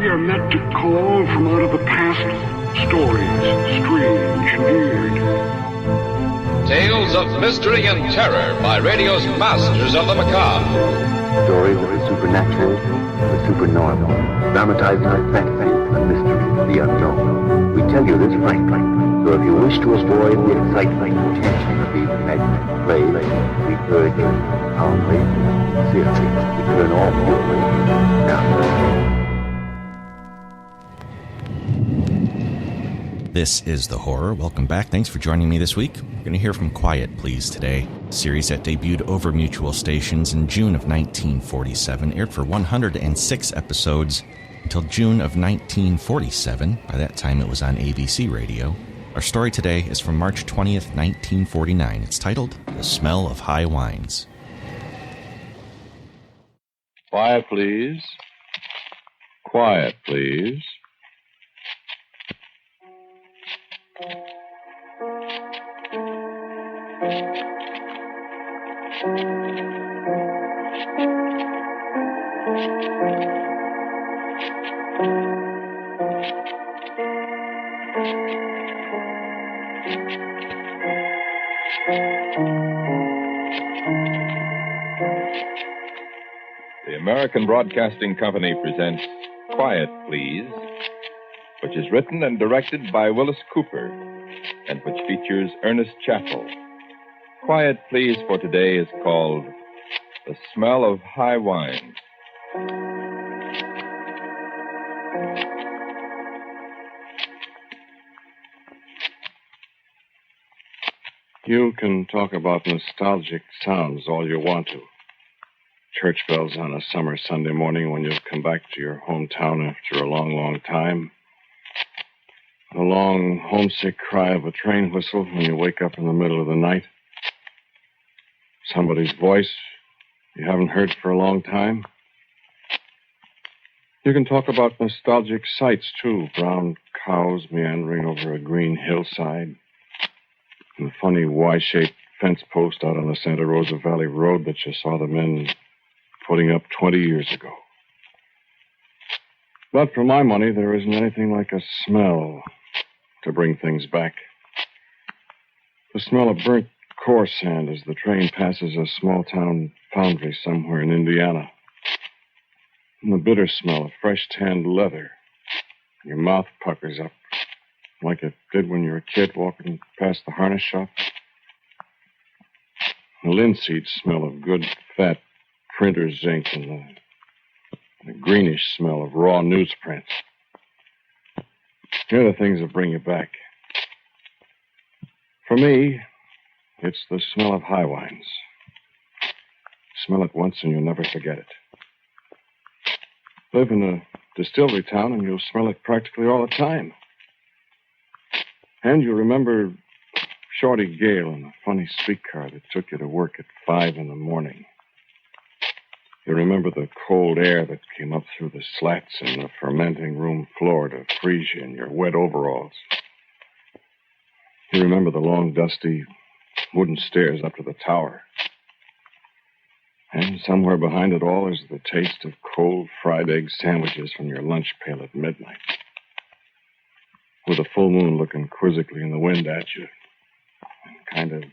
We are meant to call from out of the past stories, strange and weird. Tales of mystery and terror by radio's masters of the macabre. Stories of the supernatural, the supernormal, dramatized in fantasy, the mystery, the unknown. We tell you this frankly, so if you wish to avoid the excitement and tension of these imaginary plays, we urge you calmly, sincerely, to turn off your radio now. This is The Horror. Welcome back. Thanks for joining me this week. We're going to hear from Quiet Please today, a series that debuted over mutual stations in June of 1947, aired for 106 episodes until June of 1947. By that time, it was on ABC Radio. Our story today is from March 20th, 1949. It's titled The Smell of High Wines. Quiet, please. Quiet, please. The American Broadcasting Company presents Quiet, Please, which is written and directed by Willis Cooper and which features Ernest Chappell. Quiet, Please for today is called The Smell of High Wines. You can talk about nostalgic sounds all you want to. Church bells on a summer Sunday morning when you've come back to your hometown after a long, long time. The long, homesick cry of a train whistle when you wake up in the middle of the night. Somebody's voice you haven't heard for a long time. You can talk about nostalgic sights, too. Brown cows meandering over a green hillside. And the funny Y-shaped fence post out on the Santa Rosa Valley Road that you saw the men putting up 20 years ago. But for my money, there isn't anything like a smell to bring things back. The smell of burnt core sand as the train passes a small-town foundry somewhere in Indiana. And the bitter smell of fresh tanned leather. Your mouth puckers up like it did when you were a kid walking past the harness shop. The linseed smell of good, fat printer's ink and the greenish smell of raw newsprint. They're the things that bring you back. For me, it's the smell of high wines. Smell it once and you'll never forget it. Live in a distillery town and you'll smell it practically all the time. And you'll remember Shorty Gale in the funny streetcar that took you to work at 5 in the morning. You remember the cold air that came up through the slats in the fermenting room floor to freeze you in your wet overalls. You remember the long, dusty wooden stairs up to the tower. And somewhere behind it all is the taste of cold fried egg sandwiches from your lunch pail at midnight. With the full moon looking quizzically in the wind at you and kind of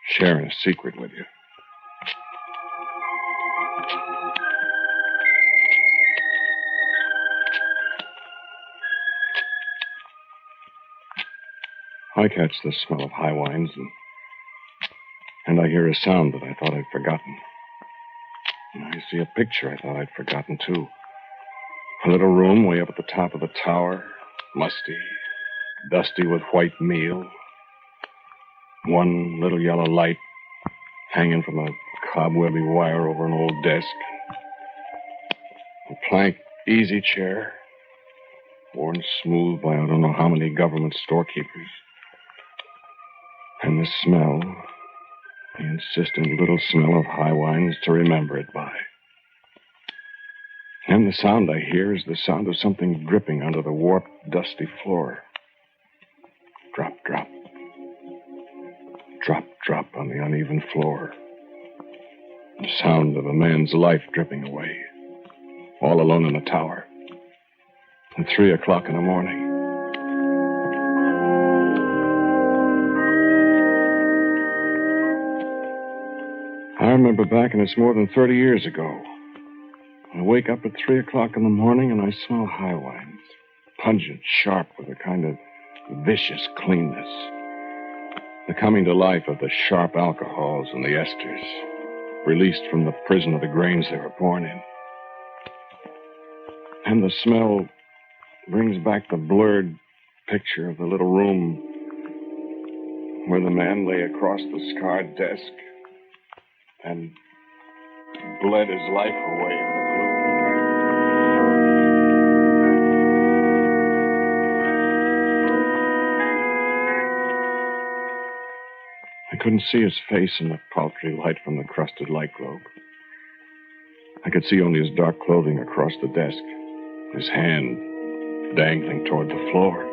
sharing a secret with you. I catch the smell of high wines, and I hear a sound that I thought I'd forgotten. And I see a picture I thought I'd forgotten, too. A little room way up at the top of the tower, musty, dusty with white meal. One little yellow light hanging from a cobwebby wire over an old desk. A plank easy chair, worn smooth by I don't know how many government storekeepers. And the smell, the insistent little smell of high wines to remember it by. And the sound I hear is the sound of something dripping onto the warped, dusty floor. Drop, drop. Drop, drop on the uneven floor. The sound of a man's life dripping away. All alone in the tower. At 3 o'clock in the morning. I remember back, and it's more than 30 years ago. I wake up at 3 o'clock in the morning, and I smell high wines. Pungent, sharp, with a kind of vicious cleanness. The coming to life of the sharp alcohols and the esters, released from the prison of the grains they were born in. And the smell brings back the blurred picture of the little room where the man lay across the scarred desk and bled his life away in the gloom. I couldn't see his face in the paltry light from the crusted light globe. I could see only his dark clothing across the desk, his hand dangling toward the floor.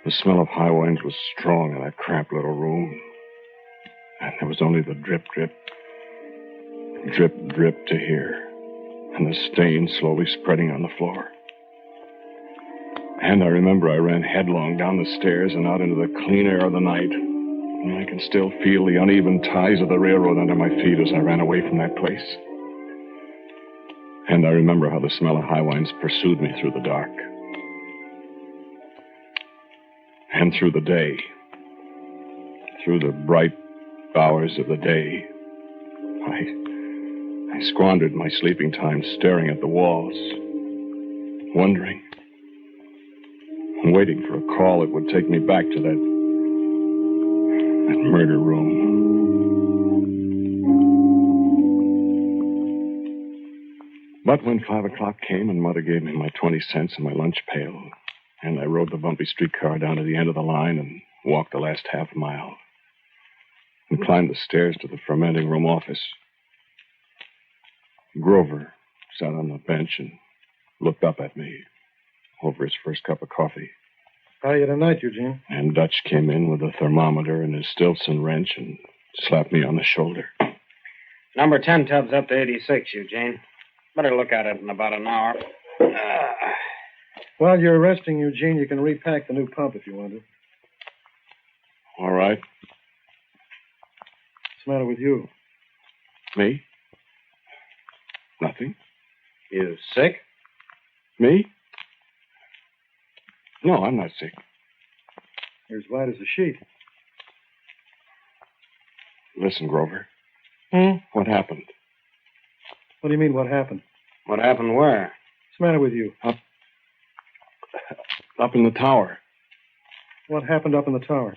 The smell of high wines was strong in that cramped little room. And there was only the drip, drip, drip, drip to hear, and the stain slowly spreading on the floor. And I remember I ran headlong down the stairs and out into the clean air of the night. And I can still feel the uneven ties of the railroad under my feet as I ran away from that place. And I remember how the smell of high wines pursued me through the dark. And through the day. Through the bright hours of the day. I squandered my sleeping time staring at the walls, wondering, and waiting for a call that would take me back to that murder room. But when 5 o'clock came and Mother gave me my 20 cents and my lunch pail, and I rode the bumpy streetcar down to the end of the line and walked the last half mile, and climbed the stairs to the fermenting room office, Grover sat on the bench and looked up at me over his first cup of coffee. How are you tonight, Eugene? And Dutch came in with a thermometer and his Stilson wrench and slapped me on the shoulder. Number 10 tub's up to 86, Eugene. Better look at it in about an hour. While you're resting, Eugene, you can repack the new pump if you want to. All right. What's the matter with you? Me? Nothing. You sick? Me? No, I'm not sick. You're as white as a sheet. Listen, Grover. What happened? What do you mean, what happened? What happened where? What's the matter with you? Up in the tower. What happened up in the tower?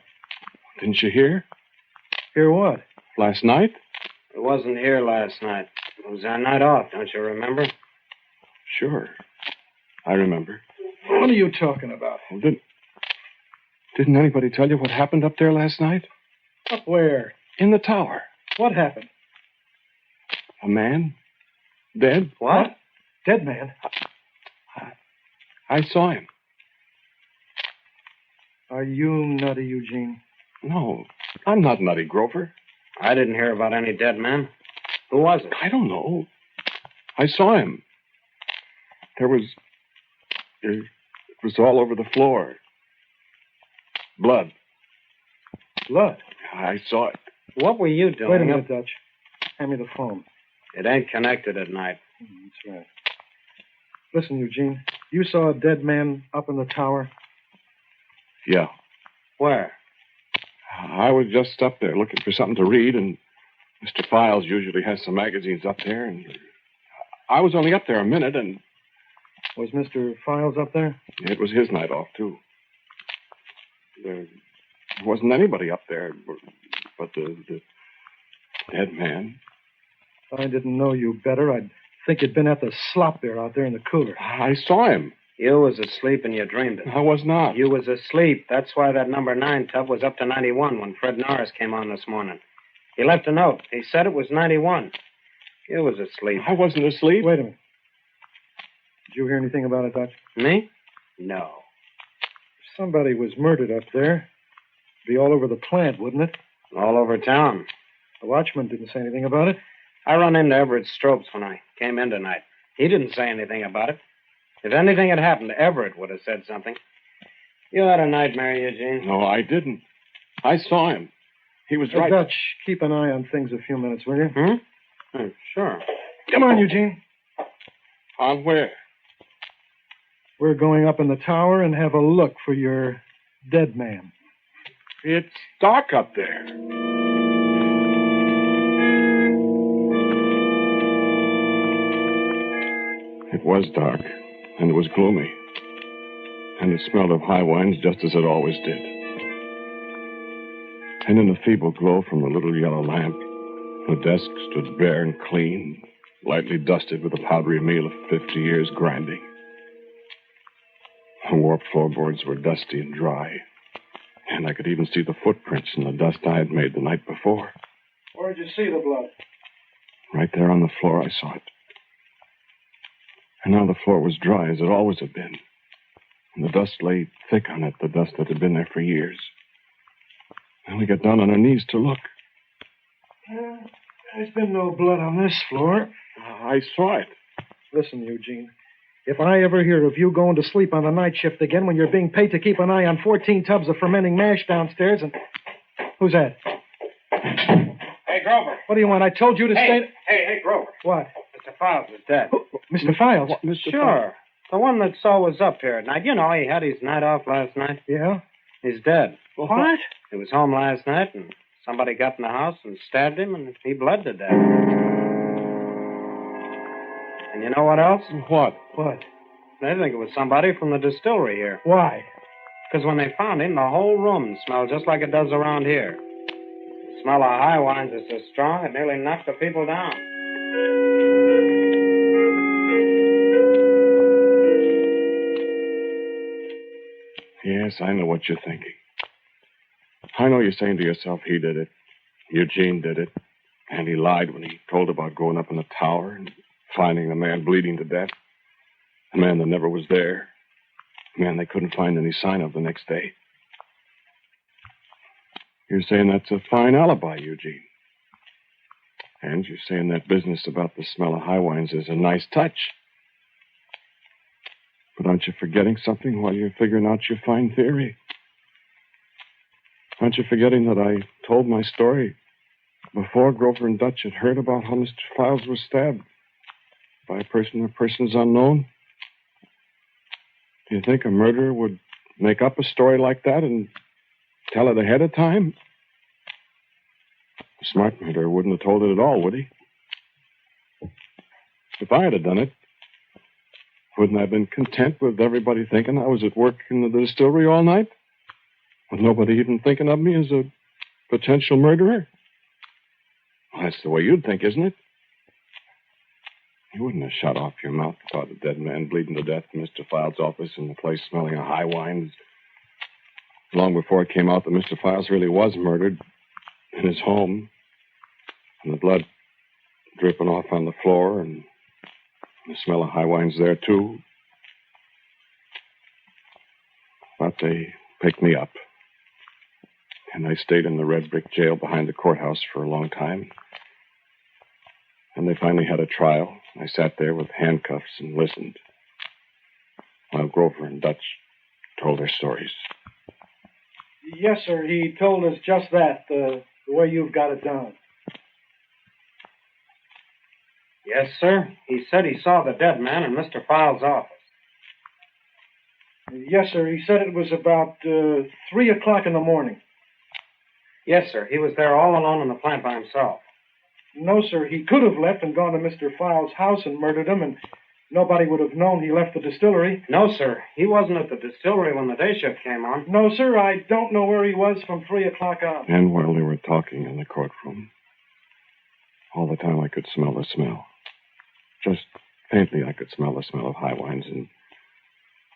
Didn't you hear? Hear what? Last night? It wasn't here last night. It was our night off, don't you remember? Sure. I remember. What are you talking about? Well, didn't anybody tell you what happened up there last night? Up where? In the tower. What happened? A man? Dead? What? Dead man? I saw him. Are you nutty, Eugene? No, I'm not nutty, Grover. I didn't hear about any dead men. Who was it? I don't know. I saw him. It was all over the floor. Blood. Blood? I saw it. What were you doing? Wait a minute, Dutch. Hand me the phone. It ain't connected at night. That's right. Listen, Eugene, you saw a dead man up in the tower? Yeah. Where? I was just up there looking for something to read, and Mr. Files usually has some magazines up there, and I was only up there a minute, and... Was Mr. Files up there? It was his night off, too. There wasn't anybody up there but the dead man. If I didn't know you better, I'd think you'd been at the slop there out there in the cooler. I saw him. You was asleep and you dreamed it. I was not. You was asleep. That's why that number 9 tub was up to 91 when Fred Norris came on this morning. He left a note. He said it was 91. You was asleep. I wasn't asleep. Wait a minute. Did you hear anything about it, Dutch? Me? No. If somebody was murdered up there, it'd be all over the plant, wouldn't it? All over town. The watchman didn't say anything about it. I run into Everett Stropes when I came in tonight. He didn't say anything about it. If anything had happened, Everett would have said something. You had a nightmare, Eugene. No, I didn't. I saw him. He was right. Dutch, keep an eye on things a few minutes, will you? Sure. Come on, Eugene. On where? We're going up in the tower and have a look for your dead man. It's dark up there. It was dark, and it was gloomy. And it smelled of high wines just as it always did. And in the feeble glow from the little yellow lamp, the desk stood bare and clean, lightly dusted with the powdery meal of 50 years grinding. The warped floorboards were dusty and dry, and I could even see the footprints in the dust I had made the night before. Where'd you see the blood? Right there on the floor, I saw it. And now the floor was dry as it always had been. And the dust lay thick on it, the dust that had been there for years. And we got down on our knees to look. There's been no blood on this floor. I saw it. Listen, Eugene, if I ever hear of you going to sleep on the night shift again when you're being paid to keep an eye on 14 tubs of fermenting mash downstairs and... Who's that? Hey, Grover. What do you want? I told you to stay... Hey, Grover. What? Mr. Files is dead. Mr. Files? Sure. The one that saw was up here at night. You know, he had his night off last night. Yeah? He's dead. What? He was home last night, and somebody got in the house and stabbed him, and he bled to death. And you know what else? What? What? They think it was somebody from the distillery here. Why? Because when they found him, the whole room smelled just like it does around here. The smell of high wines is so strong, it nearly knocked the people down. Yes, I know what you're thinking. I know you're saying to yourself, he did it. Eugene did it. And he lied when he told about going up in the tower and finding the man bleeding to death. The man that never was there. The man they couldn't find any sign of the next day. You're saying that's a fine alibi, Eugene. And you're saying that business about the smell of high wines is a nice touch. But aren't you forgetting something while you're figuring out your fine theory? Aren't you forgetting that I told my story before Grover and Dutch had heard about how Mr. Files was stabbed by a person or persons unknown? Do you think a murderer would make up a story like that and tell it ahead of time? A smart murderer wouldn't have told it at all, would he? If I had done it, wouldn't I have been content with everybody thinking I was at work in the distillery all night? With nobody even thinking of me as a potential murderer? Well, that's the way you'd think, isn't it? You wouldn't have shut off your mouth about a dead man bleeding to death in Mr. Files' office and the place smelling of high wines long before it came out that Mr. Files really was murdered in his home, and the blood dripping off on the floor and the smell of high wines there, too. But they picked me up. And I stayed in the red brick jail behind the courthouse for a long time. And they finally had a trial. I sat there with handcuffs and listened while Grover and Dutch told their stories. Yes, sir. He told us just that, the way you've got it down. Yes, sir. He said he saw the dead man in Mr. Files' office. Yes, sir. He said it was about 3 o'clock in the morning. Yes, sir. He was there all alone in the plant by himself. No, sir. He could have left and gone to Mr. Files' house and murdered him, and nobody would have known he left the distillery. No, sir. He wasn't at the distillery when the day shift came on. No, sir. I don't know where he was from 3 o'clock on. And while they were talking in the courtroom, all the time I could smell the smell. Just faintly I could smell the smell of high wines, and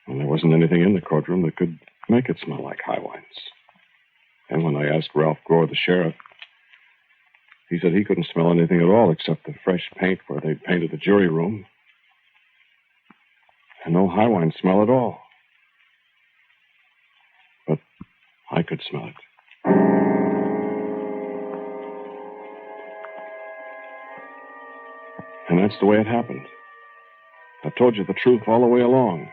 there wasn't anything in the courtroom that could make it smell like high wines. And when I asked Ralph Gore, the sheriff, he said he couldn't smell anything at all except the fresh paint where they'd painted the jury room. And no high wine smell at all. But I could smell it. And that's the way it happened. That told you the truth all the way along.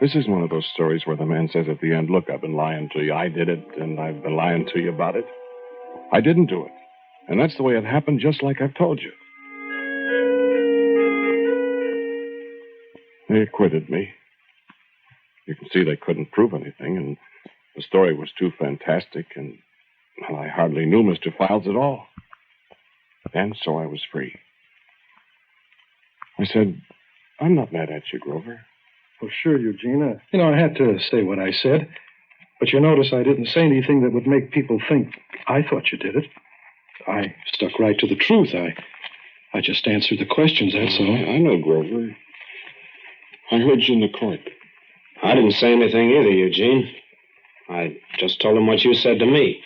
This isn't one of those stories where the man says at the end, look, I've been lying to you. I did it, and I've been lying to you about it. I didn't do it. And that's the way it happened, just like I've told you. They acquitted me. You can see they couldn't prove anything, and the story was too fantastic, and well, I hardly knew Mr. Files at all. And so I was free. I said, I'm not mad at you, Grover. Well, sure, Eugene. I had to say what I said. But you notice I didn't say anything that would make people think I thought you did it. I stuck right to the truth. I just answered the questions, that's all. I know, Grover. I heard you in the court. I didn't say anything either, Eugene. I just told him what you said to me.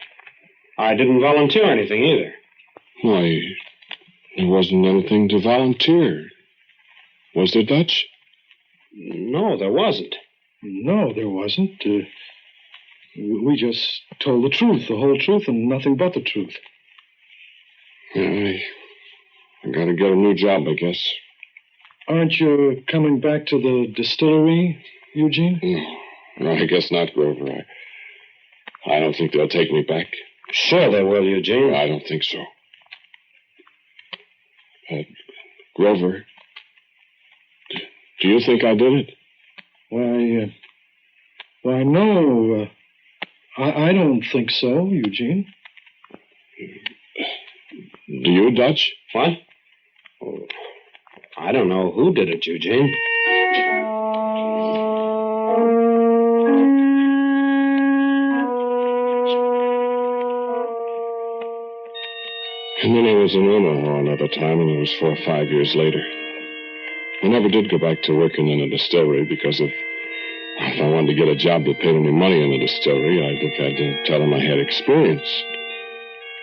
I didn't volunteer anything either. Why, there wasn't anything to volunteer. Was there, Dutch? No, there wasn't. No, there wasn't. We just told the truth, the whole truth, and nothing but the truth. Yeah, I gotta get a new job, I guess. Aren't you coming back to the distillery, Eugene? No, I guess not, Grover. I don't think they'll take me back. Sure they will, Eugene. I don't think so. Grover, do you think I did it? Why, no. I don't think so, Eugene. Do you, Dutch? What? Oh, I don't know who did it, Eugene. And then I was in Omaha another time, and it was 4 or 5 years later. I never did go back to working in a distillery because if I wanted to get a job that paid any money in a distillery, I think I had to tell them I had experience.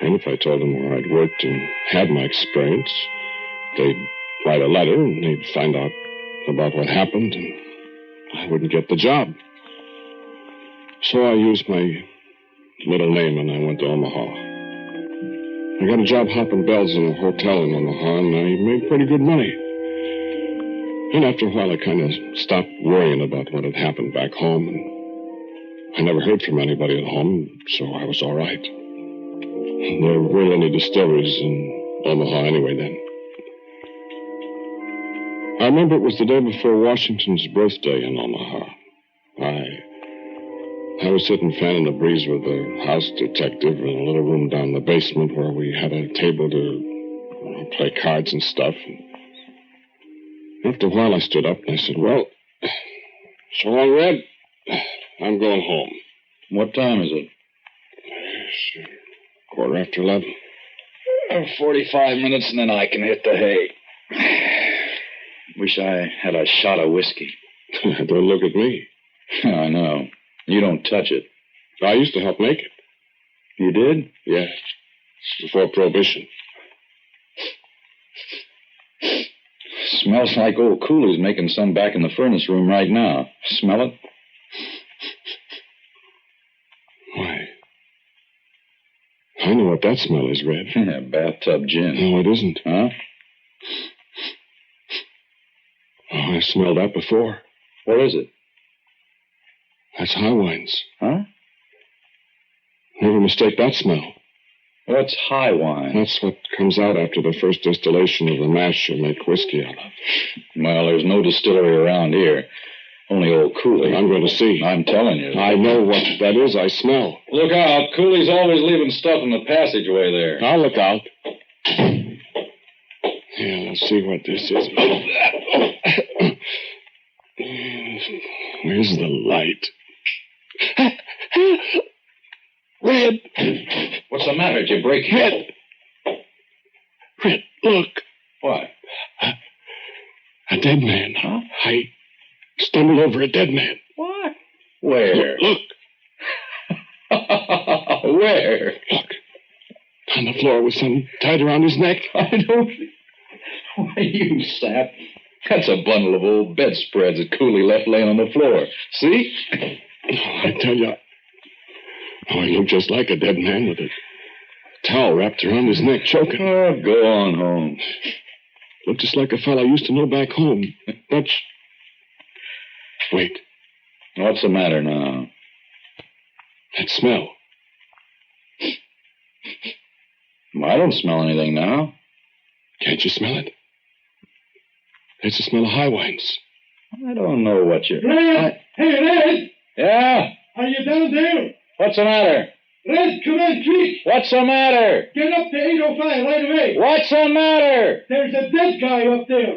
And if I told them where I'd worked and had my experience, they'd write a letter and they'd find out about what happened, and I wouldn't get the job. So I used my middle name and I went to Omaha. I got a job hopping bells in a hotel in Omaha, and I made pretty good money. And after a while, I kind of stopped worrying about what had happened back home, and I never heard from anybody at home, so I was all right. There weren't any distilleries in Omaha anyway then. I remember it was the day before Washington's birthday in Omaha. I was sitting fanning the breeze with the house detective in a little room down in the basement where we had a table to play cards and stuff. After a while, I stood up and I said, well, so long, Red. I'm going home. What time is it? It's 11:15. 45 minutes and then I can hit the hay. Wish I had a shot of whiskey. Don't look at me. I know. You don't touch it. I used to help make it. You did? Yeah. Before Prohibition. Smells like old Cooley's making some back in the furnace room right now. Smell it? Why? I know what that smell is, Red. Yeah, bathtub gin. No, it isn't. Huh? Oh, I smelled that before. What is it? That's high wines. Huh? Never mistake that smell. What's high wine? That's what comes out after the first distillation of the mash you make whiskey out of. Well, there's no distillery around here. Only old Cooley. I'm going to see. I'm telling you. I know what that is. I smell. Look out. Cooley's always leaving stuff in the passageway there. I'll look out. Yeah, let's see what this is. Where's the light? Red! What's the matter? Did you break your Red! Red, look. What? A dead man. Huh? I stumbled over a dead man. What? Where? Look. Where? Look. On the floor with something tied around his neck. I don't... Why, you sap. That's a bundle of old bedspreads that Cooley left laying on the floor. See? I tell you, he looked just like a dead man with a towel wrapped around his neck, choking. Oh, go on home. Looked just like a fellow I used to know back home. Dutch. Wait. What's the matter now? That smell. Well, I don't smell anything now. Can't you smell it? It's the smell of high wines. I don't know what you're... Red! Hey, Red! Yeah? Are you down there? What's the matter? Red, come on, quick! What's the matter? Get up to 805 right away! What's the matter? There's a dead guy up there!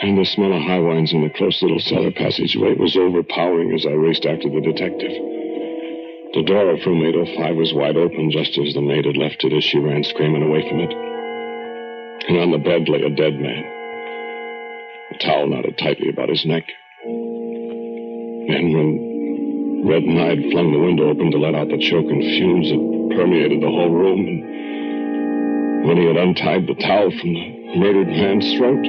And the smell of high wines in the close little cellar passageway was overpowering as I raced after the detective. The door of room 805 was wide open just as the maid had left it as she ran screaming away from it. And on the bed lay a dead man. A towel knotted tightly about his neck. And when Red and I had flung the window open to let out the choking fumes that permeated the whole room, and when he had untied the towel from the murdered man's throat,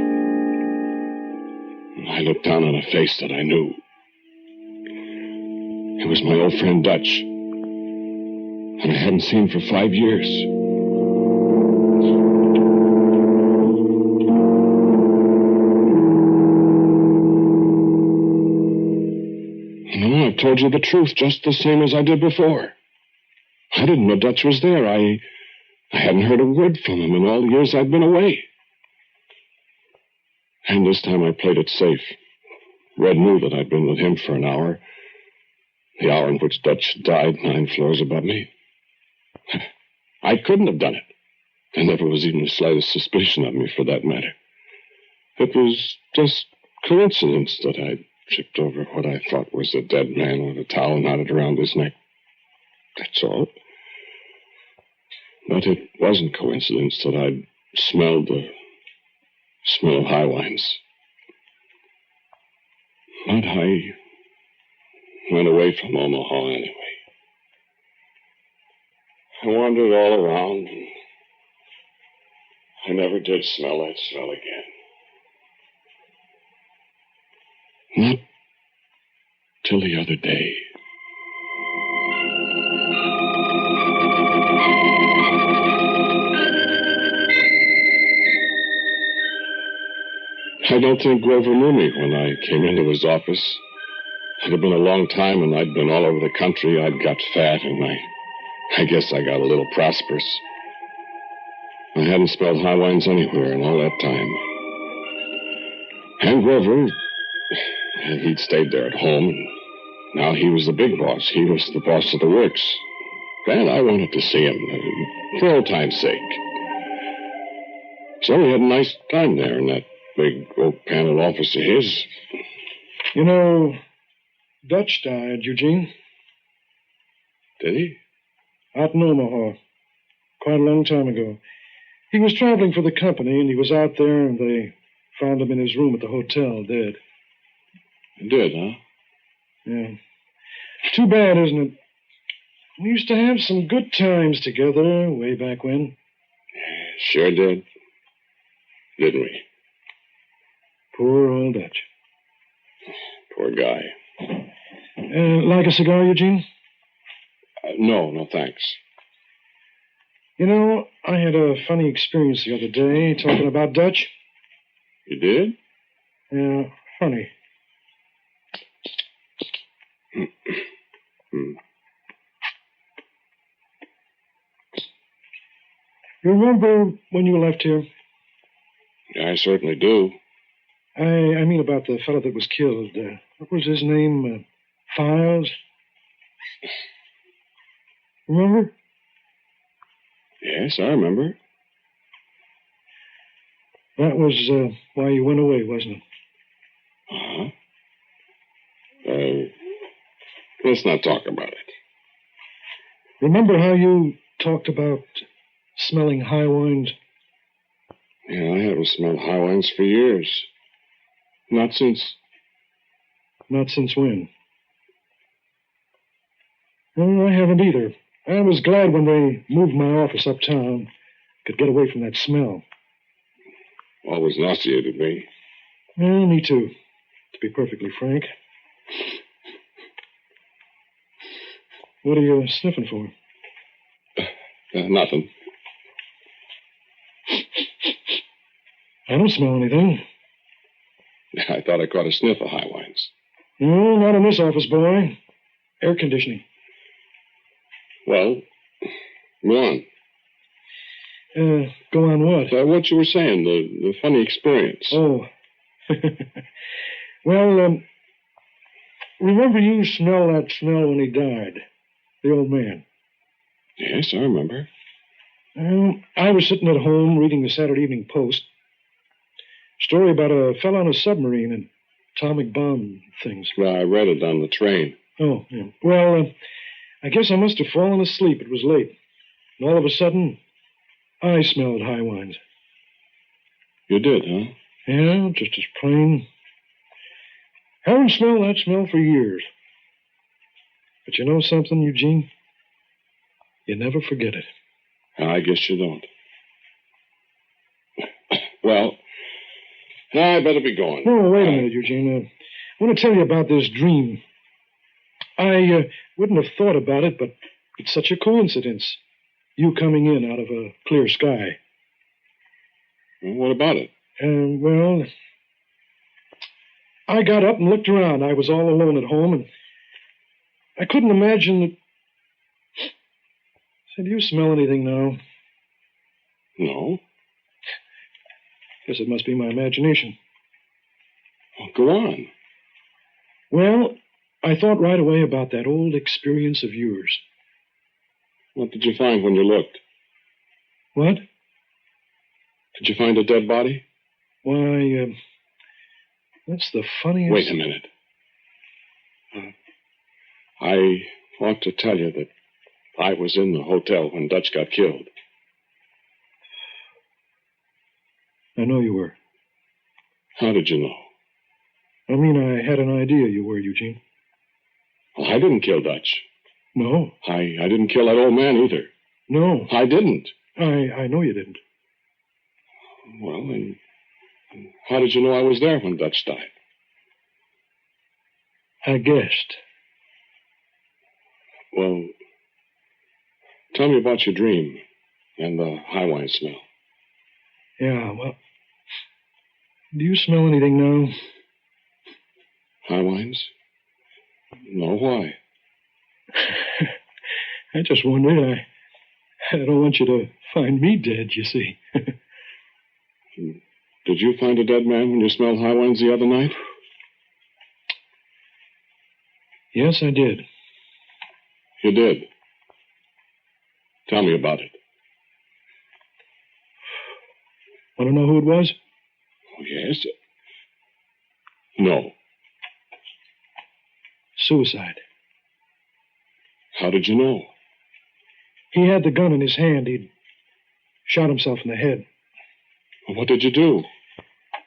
I looked down on a face that I knew. It was my old friend Dutch, and I hadn't seen for 5 years. No, I've told you the truth, just the same as I did before. I didn't know Dutch was there. I hadn't heard a word from him in all the years I'd been away. And this time I played it safe. Red knew that I'd been with him for an hour. The hour in which Dutch died 9 floors above me. I couldn't have done it. There never was even the slightest suspicion of me, for that matter. It was just coincidence that I'd tripped over what I thought was a dead man with a towel knotted around his neck. That's all. But it wasn't coincidence that I'd smelled the smell of high wines. But I went away from Omaha anyway. I wandered all around, and I never did smell that smell again. Not till the other day. I don't think Grover knew me when I came into his office. It had been a long time, and I'd been all over the country. I'd got fat, and I guess I got a little prosperous. I hadn't smelled high wines anywhere in all that time. And Grover, he'd stayed there at home, and now he was the big boss. He was the boss of the works. And I wanted to see him, for old time's sake. So we had a nice time there in that big oak-paneled office of his. You know, Dutch died, Eugene. Did he? Out in Omaha. Quite a long time ago. He was traveling for the company, and he was out there, and they found him in his room at the hotel, dead. He did, huh? Yeah. Too bad, isn't it? We used to have some good times together way back when. Yeah, sure did. Didn't we? Poor old Dutch. Poor guy. Like a cigar, Eugene? No, thanks. You know, I had a funny experience the other day talking about Dutch. You did? Yeah, funny. You remember when you left here? Yeah, I certainly do. I mean about the fellow that was killed. What was his name? Files? Remember? Yes, I remember. That was why you went away, wasn't it? Uh-huh. Let's not talk about it. Remember how you talked about smelling high wines? Yeah, I haven't smelled high wines for years. Not since... Not since when? Well, I haven't either. I was glad when they moved my office uptown. Could get away from that smell. Always nauseated me. Yeah, me too, to be perfectly frank. What are you sniffing for? Nothing. I don't smell anything. I thought I caught a sniff of high wines. No, not in this office, boy. Air conditioning. Well, go on. Go on what? What you were saying, the funny experience. Oh. Well, remember you smell that smell when he died? The old man. Yes, I remember. I was sitting at home reading the Saturday Evening Post. Story about a fellow on a submarine and atomic bomb things. Well, I read it on the train. Oh, yeah. Well, I guess I must have fallen asleep. It was late. And all of a sudden, I smelled high wines. You did, huh? Yeah, just as plain. Haven't smelled that smell for years. But you know something, Eugene? You never forget it. I guess you don't. Well, I better be going. No, wait a minute, Eugene. I want to tell you about this dream. I wouldn't have thought about it, but it's such a coincidence. You coming in out of a clear sky. Well, what about it? Well, I got up and looked around. I was all alone at home, and I couldn't imagine that... Say, do you smell anything now? No. Guess it must be my imagination. Well, go on. Well, I thought right away about that old experience of yours. What did you find when you looked? What? Did you find a dead body? Why, that's the funniest... Wait a minute. I want to tell you that I was in the hotel when Dutch got killed. I know you were. How did you know? I mean, I had an idea you were, Eugene. Well, I didn't kill Dutch. No. I didn't kill that old man either. No. I didn't. I know you didn't. Well, then, how did you know I was there when Dutch died? I guessed. Well, tell me about your dream and the high wine smell. Yeah, well, do you smell anything now? High wines? No, why? I just wondered. I don't want you to find me dead, you see. Did you find a dead man when you smelled high wines the other night? Yes, I did. You did? Tell me about it. Want to know who it was? Oh, yes. No. Suicide. How did you know? He had the gun in his hand. He'd shot himself in the head. Well, what did you do?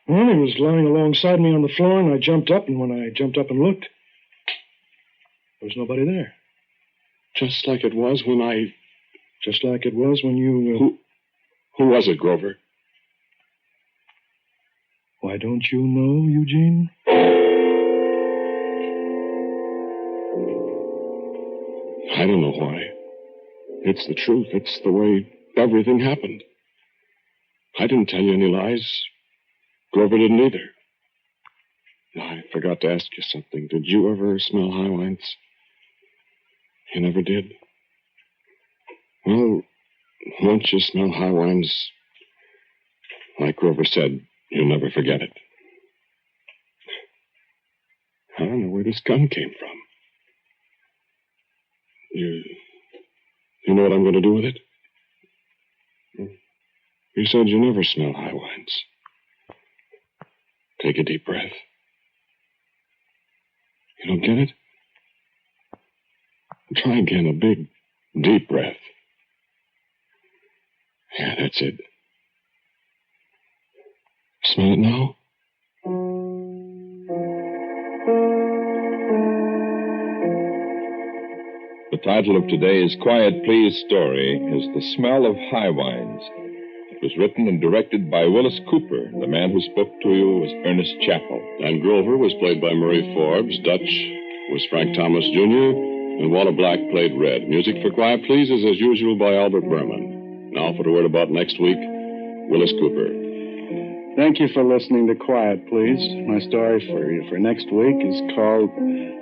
Well, he was lying alongside me on the floor, and I jumped up, and when I jumped up and looked, there was nobody there. Just like it was when I... Just like it was when you... Who was it, Grover? Why don't you know, Eugene? I don't know why. It's the truth. It's the way everything happened. I didn't tell you any lies. Grover didn't either. I forgot to ask you something. Did you ever smell high wines? You never did? Well, once you smell high wines, like Grover said, you'll never forget it. I don't know where this gun came from. You know what I'm going to do with it? You said you never smell high wines. Take a deep breath. You don't get it? Try again, a big, deep breath. Yeah, that's it. Smell it now? The title of today's Quiet Please story is The Smell of High Wines. It was written and directed by Willis Cooper. The man who spoke to you was Ernest Chappell. And Grover was played by Murray Forbes. Dutch was Frank Thomas Jr. and Walter Black played Red. Music for Quiet Please is, as usual, by Albert Berman. Now for the word about next week, Willis Cooper. Thank you for listening to Quiet Please. My story for you for next week is called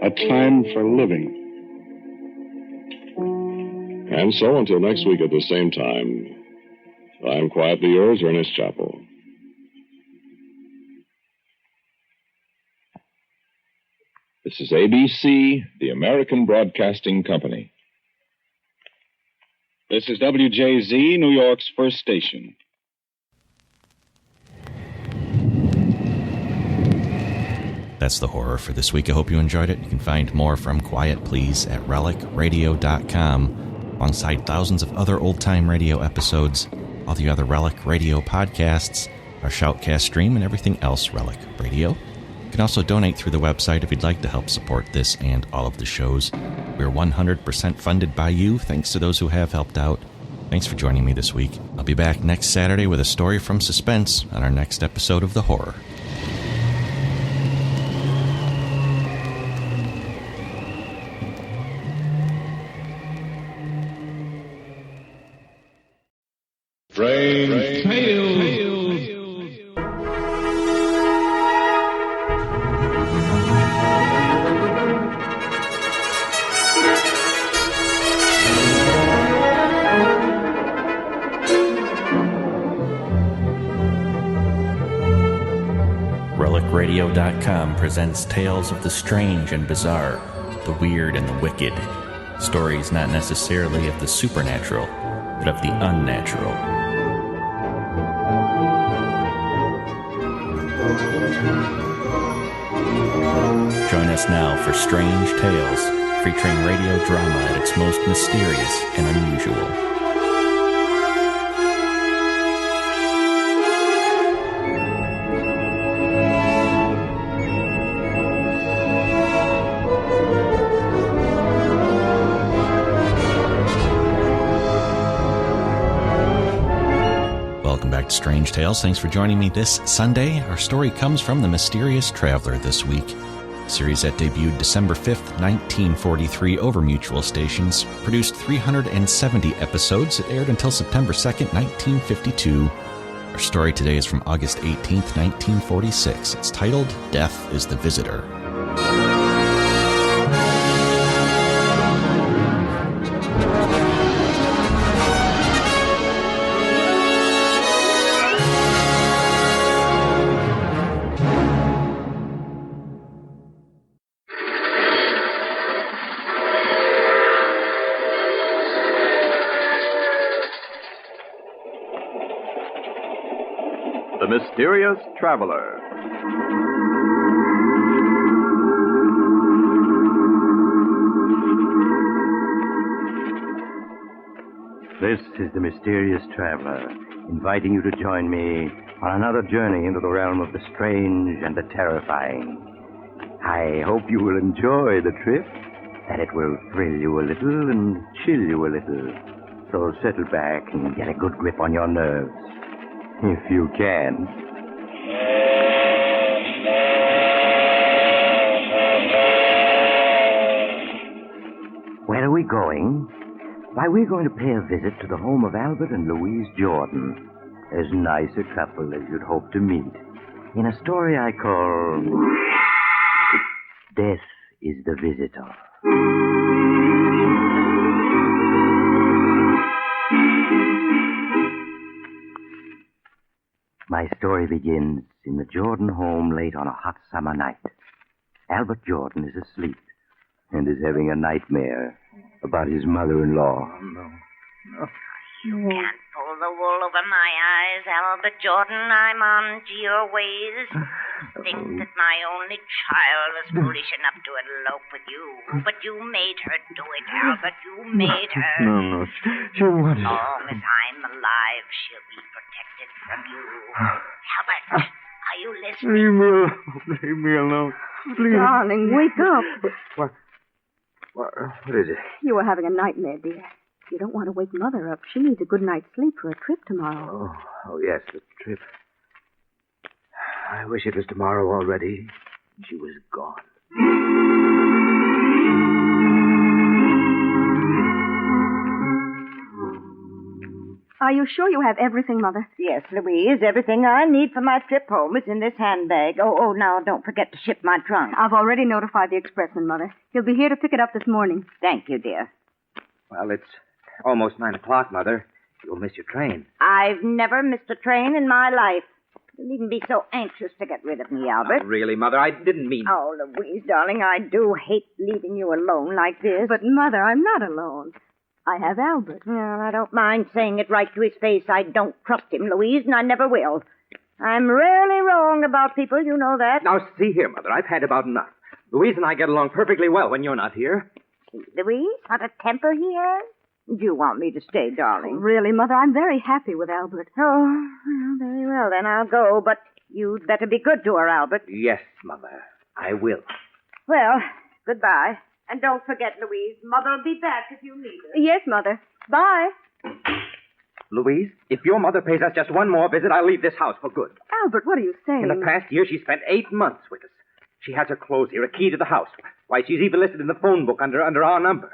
A Time for Living. And so, until next week at the same time, I am quietly yours, Ernest Chappell. This is ABC, the American Broadcasting Company. This is WJZ, New York's first station. That's the horror for this week. I hope you enjoyed it. You can find more from Quiet Please at relicradio.com, alongside thousands of other old-time radio episodes, all the other Relic Radio podcasts, our Shoutcast stream, and everything else Relic Radio. You can also donate through the website if you'd like to help support this and all of the shows. We're 100% funded by you, thanks to those who have helped out. Thanks for joining me this week. I'll be back next Saturday with a story from Suspense on our next episode of The Horror. Strange Tales. RelicRadio.com presents tales of the strange and bizarre, the weird and the wicked. Stories not necessarily of the supernatural, but of the unnatural. Join us now for Strange Tales, featuring radio drama at its most mysterious and unusual. Welcome back to Strange Tales. Thanks for joining me this Sunday. Our story comes from The Mysterious Traveler this week. A series that debuted December 5th, 1943 over mutual stations, produced 370 episodes. It aired until September 2nd, 1952. Our story today is from August 18th, 1946. It's titled Death is the Visitor. The Mysterious Traveler. This is the Mysterious Traveler, inviting you to join me on another journey into the realm of the strange and the terrifying. I hope you will enjoy the trip, that it will thrill you a little and chill you a little. So settle back and get a good grip on your nerves. If you can. Where are we going? Why, we're going to pay a visit to the home of Albert and Louise Jordan. As nice a couple as you'd hope to meet. In a story I call Death is the Visitor. My story begins in the Jordan home late on a hot summer night. Albert Jordan is asleep and is having a nightmare about his mother-in-law. Oh, no. You can't pull the wool over my eyes, Albert Jordan. I'm on to your ways. Think that my only child was foolish enough to elope with you. But you made her do it, Albert. You made her. No. She wanted... As long as I'm alive, she'll be protected from you. Albert, are you listening? Leave me alone. Please. Darling, wake up. What is it? You were having a nightmare, dear. You don't want to wake Mother up. She needs a good night's sleep for a trip tomorrow. Oh, yes, the trip. I wish it was tomorrow already. She was gone. Are you sure you have everything, Mother? Yes, Louise. Everything I need for my trip home is in this handbag. Oh, now don't forget to ship my trunk. I've already notified the expressman, Mother. He'll be here to pick it up this morning. Thank you, dear. Well, it's almost 9 o'clock, Mother. You'll miss your train. I've never missed a train in my life. You needn't be so anxious to get rid of me, Albert. Not really, Mother. I didn't mean... Oh, Louise, darling, I do hate leaving you alone like this. But, Mother, I'm not alone. I have Albert. Well, I don't mind saying it right to his face. I don't trust him, Louise, and I never will. I'm rarely wrong about people, you know that. Now, see here, Mother. I've had about enough. Louise and I get along perfectly well when you're not here. See, Louise, what a temper he has. Do you want me to stay, darling? Really, Mother, I'm very happy with Albert. Oh, well, very well, then I'll go, but you'd better be good to her, Albert. Yes, Mother. I will. Well, goodbye. And don't forget, Louise, Mother'll be back if you need her. Yes, Mother. Bye. Louise, if your mother pays us just one more visit, I'll leave this house for good. Albert, what are you saying? In the past year, she spent 8 months with us. She has her clothes here, a key to the house. Why, she's even listed in the phone book under our number.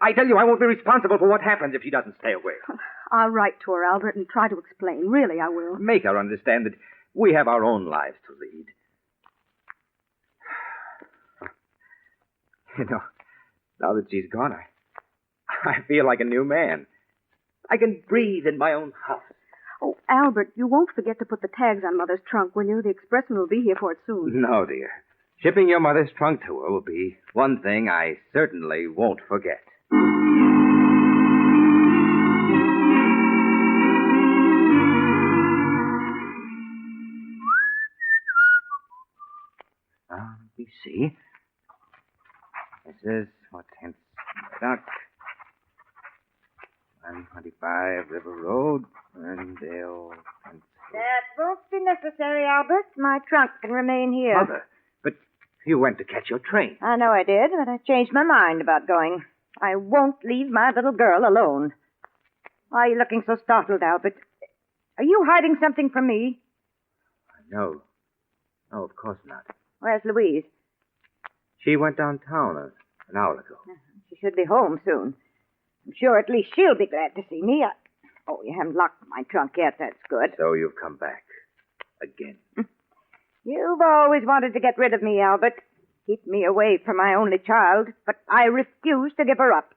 I tell you, I won't be responsible for what happens if she doesn't stay away. I'll write to her, Albert, and try to explain. Really, I will. Make her understand that we have our own lives to lead. You know, now that she's gone, I feel like a new man. I can breathe in my own house. Oh, Albert, you won't forget to put the tags on Mother's trunk, will you? The expressman will be here for it soon. No, dear. Shipping your mother's trunk to her will be one thing I certainly won't forget. Let me see. This is what's hence duck. 125 River Road, Ferndale. That won't be necessary, Albert. My trunk can remain here. Mother, but you went to catch your train. I know I did, but I changed my mind about going. I won't leave my little girl alone. Why are you looking so startled, Albert? Are you hiding something from me? No. No, of course not. Where's Louise? She went downtown an hour ago. She should be home soon. I'm sure at least she'll be glad to see me. Oh, you haven't locked my trunk yet. That's good. So you've come back. Again. You've always wanted to get rid of me, Albert. Keep me away from my only child, but I refuse to give her up.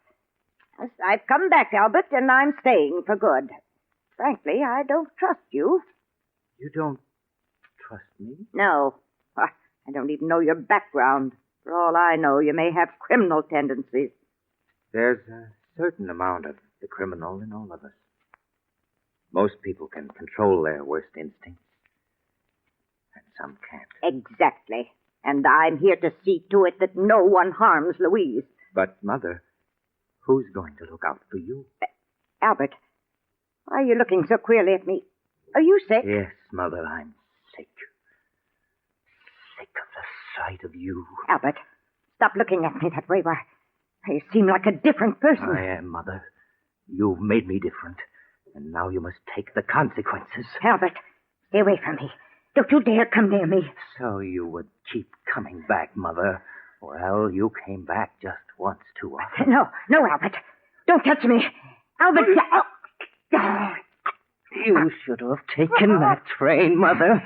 Yes, I've come back, Albert, and I'm staying for good. Frankly, I don't trust you. You don't trust me? No. I don't even know your background. For all I know, you may have criminal tendencies. There's a certain amount of the criminal in all of us. Most people can control their worst instincts, and some can't. Exactly. And I'm here to see to it that no one harms Louise. But, Mother, who's going to look out for you? Albert, why are you looking so queerly at me? Are you sick? Yes, Mother, I'm sick. Sick of the sight of you. Albert, stop looking at me that way. Why, you seem like a different person. I am, Mother. You've made me different, and now you must take the consequences. Albert, stay away from me. Don't you dare come near me. So you would keep coming back, Mother. Well, you came back just once too often. No, Albert. Don't touch me. Albert, You should have taken that train, Mother.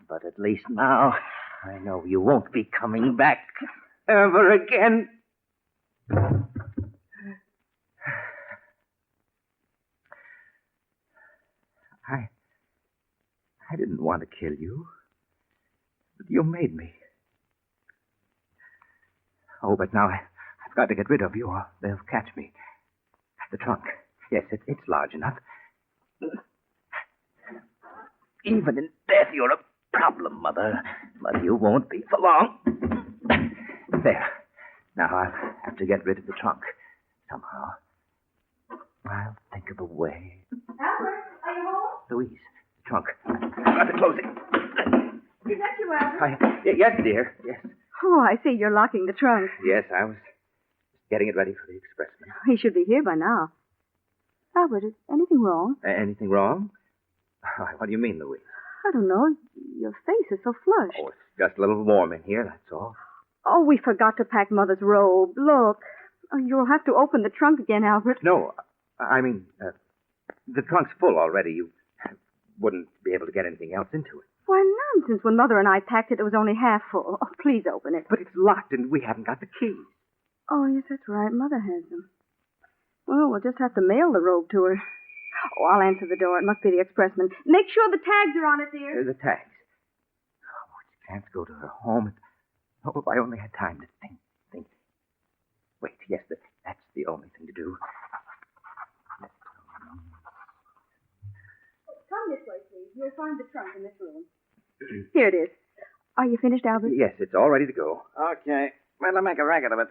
But at least now, I know you won't be coming back ever again. I didn't want to kill you, but you made me. Oh, but now I've got to get rid of you or they'll catch me. The trunk. Yes, it's large enough. Even in death, you're a problem, Mother. But you won't be for long. There. Now I'll have to get rid of the trunk. Somehow. I'll think of a way. Albert, are you home? Louise, the trunk. I've got to close it. Is that you, Albert? Yes, dear. Yes. Oh, I see you're locking the trunk. Yes, I was getting it ready for the expressman. He should be here by now. Albert, is anything wrong? Anything wrong? What do you mean, Louise? I don't know. Your face is so flushed. Oh, it's just a little warm in here, that's all. Oh, we forgot to pack Mother's robe. Look. Oh, you'll have to open the trunk again, Albert. No, I mean, The trunk's full already. You wouldn't be able to get anything else into it. Why, nonsense. When Mother and I packed it, it was only half full. Oh, please open it. But it's locked, and we haven't got the key. Oh, yes, that's right. Mother has them. Well, we'll just have to mail the robe to her. Oh, I'll answer the door. It must be the expressman. Make sure the tags are on it, dear. The tags. Oh, it's a chance to go to her home. Oh, if I only had time to think. Wait, yes, that's the only thing to do. Come this way, please. You'll find the trunk in this room. Here it is. Are you finished, Albert? Yes, it's all ready to go. Okay. Well, I'll make a racket of it.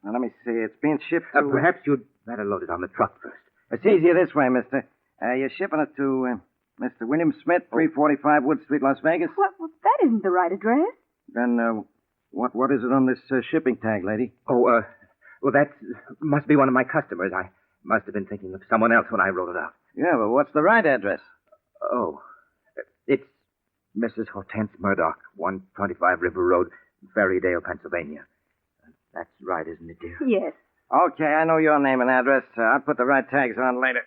Now, let me see. It's being shipped to... Perhaps you'd better load it on the truck first. It's easier this way, mister. You're shipping it to Mr. William Smith, 345 Wood Street, Las Vegas? Well, that isn't the right address. Then, what is it on this shipping tag, lady? Oh, well, that must be one of my customers. I must have been thinking of someone else when I wrote it out. Yeah, but what's the right address? Oh, it's Mrs. Hortense Murdoch, 125 River Road, Ferrydale, Pennsylvania. That's right, isn't it, dear? Yes. Okay, I know your name and address. I'll put the right tags on later.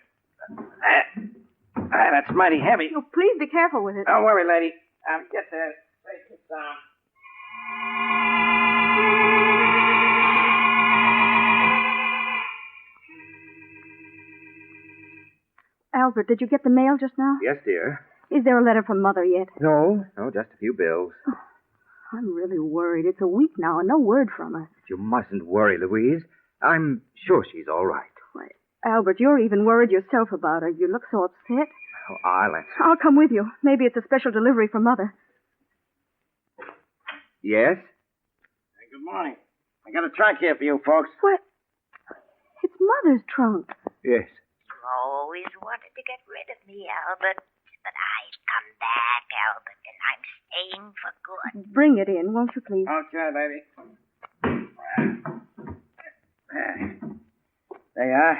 That's mighty heavy. Oh, please be careful with it. Don't worry, lady. I'll get there. Take it down. Albert, did you get the mail just now? Yes, dear. Is there a letter from Mother yet? No, just a few bills. I'm really worried. It's a week now and no word from her. But you mustn't worry, Louise. I'm sure she's all right. Why, Albert, you're even worried yourself about her. You look so upset. Oh, I'll answer. I'll come with you. Maybe it's a special delivery from Mother. Yes? Hey, good morning. I got a trunk here for you, folks. What? It's Mother's trunk. Yes. You always wanted to get rid of me, Albert. But I've come back, Albert, and I'm staying for good. Bring it in, won't you, please? Okay, lady. There you are.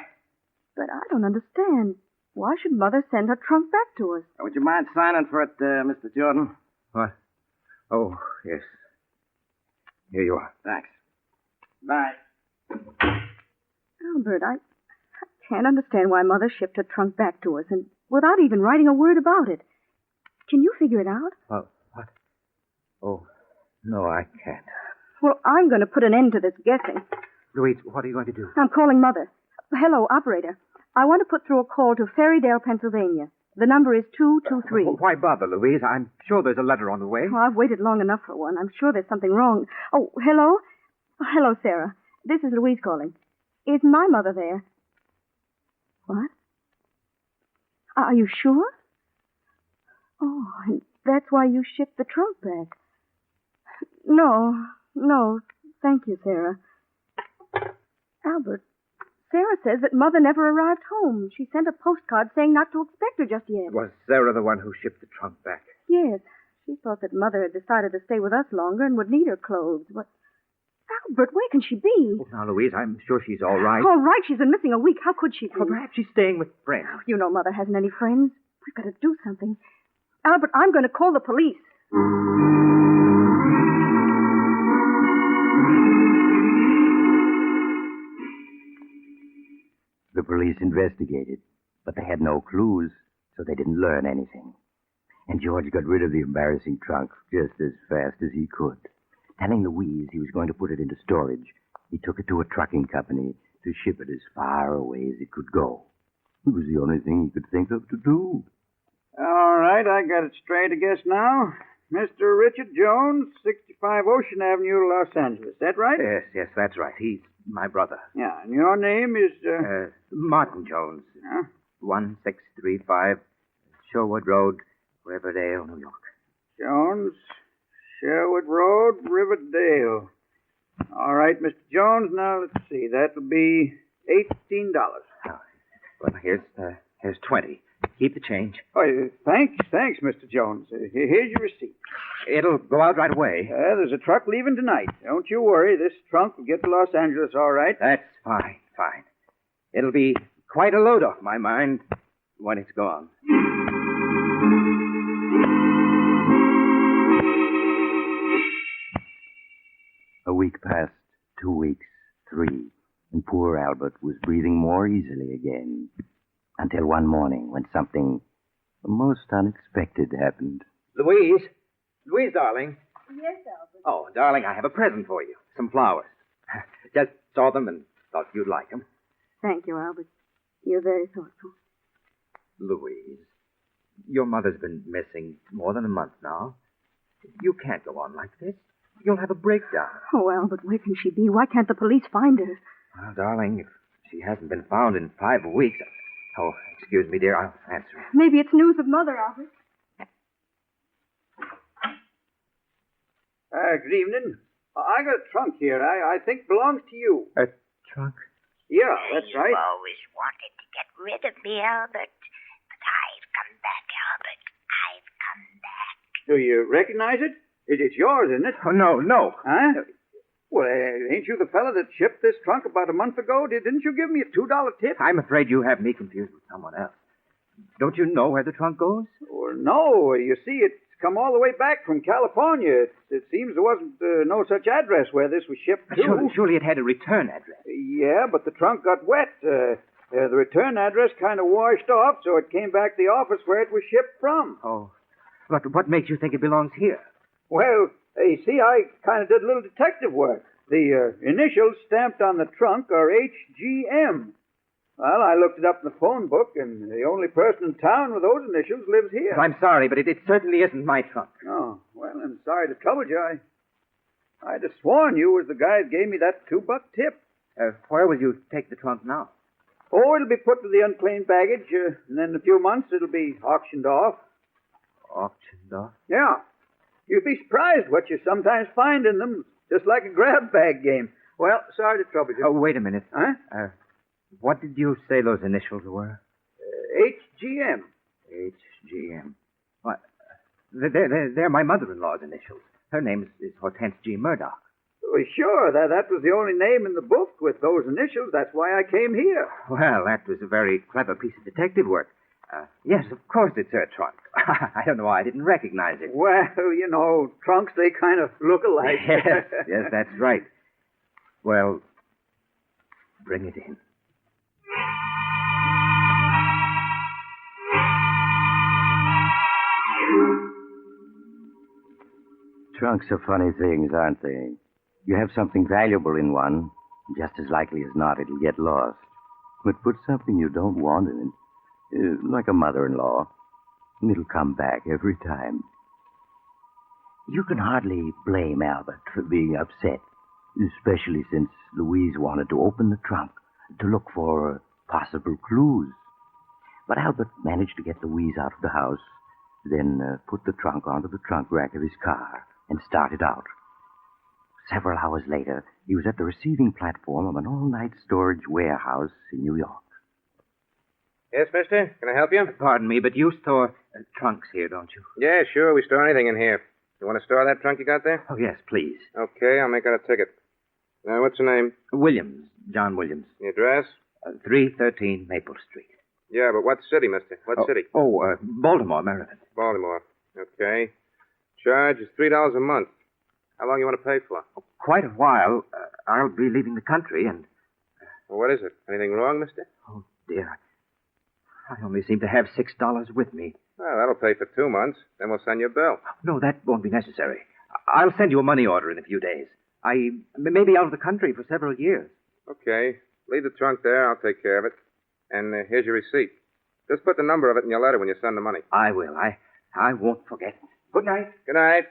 But I don't understand. Why should Mother send her trunk back to us? Would you mind signing for it, Mr. Jordan? What? Oh, yes. Here you are. Thanks. Bye. Albert, I can't understand why Mother shipped her trunk back to us, and without even writing a word about it. Can you figure it out? What? Oh, no, I can't. Well, I'm going to put an end to this guessing. Louise, what are you going to do? I'm calling Mother. Hello, operator. I want to put through a call to Ferrydale, Pennsylvania. The number is 223. Why bother, Louise? I'm sure there's a letter on the way. Oh, I've waited long enough for one. I'm sure there's something wrong. Oh, hello? Hello, Sarah. This is Louise calling. Is my mother there? What? Are you sure? Oh, and that's why you shipped the trunk back. No, thank you, Sarah. Albert, Sarah says that Mother never arrived home. She sent a postcard saying not to expect her just yet. Was Sarah the one who shipped the trunk back? Yes. She thought that Mother had decided to stay with us longer and would need her clothes. But, Albert, where can she be? Oh, now, Louise, I'm sure she's all right. All right, she's been missing a week. How could she be? Well, perhaps she's staying with friends. You know Mother hasn't any friends. We've got to do something. Albert, I'm going to call the police. The police investigated, but they had no clues, so they didn't learn anything. And George got rid of the embarrassing trunk just as fast as he could. Telling Louise he was going to put it into storage, he took it to a trucking company to ship it as far away as it could go. It was the only thing he could think of to do. All right, I got it straight, I guess, now. Mr. Richard Jones, 65 Ocean Avenue, Los Angeles. That right? Yes, that's right. He's my brother. Yeah, and your name is, Martin Jones. Huh? 1635 Sherwood Road, Riverdale, New York. Jones, Sherwood Road, Riverdale. All right, Mr. Jones, now let's see. That'll be $18. Well, here's 20. Keep the change. Oh, thanks, Mr. Jones. Here's your receipt. It'll go out right away. There's a truck leaving tonight. Don't you worry. This trunk will get to Los Angeles all right. That's fine. It'll be quite a load off my mind when it's gone. A week passed, 2 weeks, 3, and poor Albert was breathing more easily again. Until one morning when something most unexpected happened. Louise? Louise, darling. Yes, Albert. Oh, darling, I have a present for you. Some flowers. Just saw them and thought you'd like them. Thank you, Albert. You're very thoughtful. Louise, your mother's been missing more than a month now. You can't go on like this. You'll have a breakdown. Oh, Albert, where can she be? Why can't the police find her? Well, darling, if she hasn't been found in 5 weeks... Oh, excuse me, dear. I'll answer. Maybe it's news of Mother, Albert. Good evening. I got a trunk here. I think belongs to you. A trunk? Yeah, that's right. You always wanted to get rid of me, Albert. But I've come back, Albert. I've come back. Do you recognize it? It's yours, isn't it? Oh, no. Huh? Well, ain't you the fella that shipped this trunk about a month ago? Didn't you give me a $2 tip? I'm afraid you have me confused with someone else. Don't you know where the trunk goes? Well, no. You see, it's come all the way back from California. It seems there wasn't no such address where this was shipped to. Surely it had a return address. Yeah, but the trunk got wet. The return address kind of washed off, so it came back to the office where it was shipped from. Oh. But what makes you think it belongs here? Well, you see, I kind of did a little detective work. The initials stamped on the trunk are HGM. Well, I looked it up in the phone book, and the only person in town with those initials lives here. I'm sorry, but it certainly isn't my trunk. Oh, well, I'm sorry to trouble you. I'd have sworn you was the guy that gave me that $2 tip. Where will you take the trunk now? Oh, it'll be put to the unclaimed baggage, and then in a few months it'll be auctioned off. Auctioned off? Yeah. You'd be surprised what you sometimes find in them, just like a grab bag game. Well, sorry to trouble you. Oh, wait a minute. Huh? What did you say those initials were? HGM. HGM. What? They're my mother-in-law's initials. Her name is Hortense G. Murdoch. Well, sure. That was the only name in the book with those initials. That's why I came here. Well, that was a very clever piece of detective work. Yes, of course it's her trunk. I don't know why I didn't recognize it. Well, you know, trunks, they kind of look alike. Yes, that's right. Well, bring it in. Trunks are funny things, aren't they? You have something valuable in one, just as likely as not it'll get lost. But put something you don't want in it, like a mother-in-law, and it'll come back every time. You can hardly blame Albert for being upset, especially since Louise wanted to open the trunk to look for possible clues. But Albert managed to get Louise out of the house, then put the trunk onto the trunk rack of his car and started out. Several hours later, he was at the receiving platform of an all-night storage warehouse in New York. Yes, mister? Can I help you? Pardon me, but you store trunks here, don't you? Yeah, sure. We store anything in here. You want to store that trunk you got there? Oh, yes, please. Okay, I'll make out a ticket. Now, what's your name? Williams. John Williams. The address? 313 Maple Street. Yeah, but what city, mister? What city? Baltimore, Maryland. Baltimore. Okay. Charge is $3 a month. How long you want to pay for? Quite a while. I'll be leaving the country and... Well, what is it? Anything wrong, mister? Oh, dear. I only seem to have $6 with me. Well, that'll pay for 2 months. Then we'll send you a bill. No, that won't be necessary. I'll send you a money order in a few days. I may be out of the country for several years. Okay. Leave the trunk there. I'll take care of it. And here's your receipt. Just put the number of it in your letter when you send the money. I will. I won't forget. Good night. Good night.